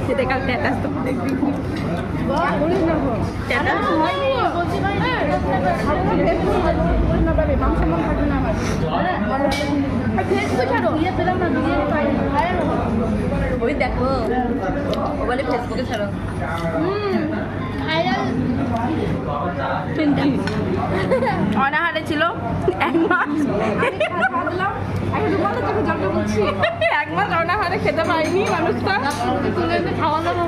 খেতে কাল ট্যাটাস তো ওই দেখো ও বলে ফেসবুকে ছাড়ো অনাহারে ছিল 1 মাস 1 মাস অনাহারে খেতে পারিনি মানুষটা খাওয়া দাওয়া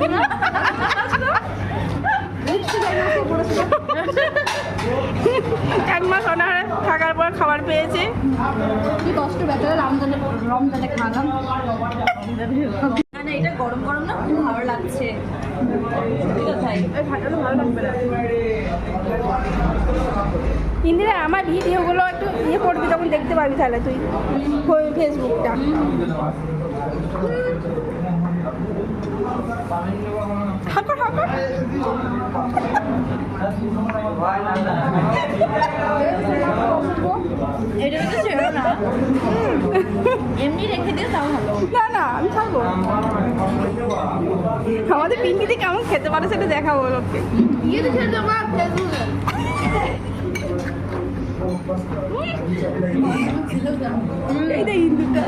1 মাস অনাহারে থাকার পর খাবার পেয়েছে। কি কষ্ট বেচারা রমজানে খাওয়ালাম না না, এটা গরম গরম না, খুব ভালো লাগছে। ইন্দিরা আমার ভিডিওগুলো একটু ইয়ে করবি, তখন দেখতে পাবি তাহলে তুই ফেসবুকটা। এটা তো ছিল না, এমনি রেখে দিয়ে তাও ভালো। না না আমি খাবো, আমাদের পিঙ্কিতে কেমন খেতে পারে সেটা দেখাবো লোককে। এই হিন্দুটা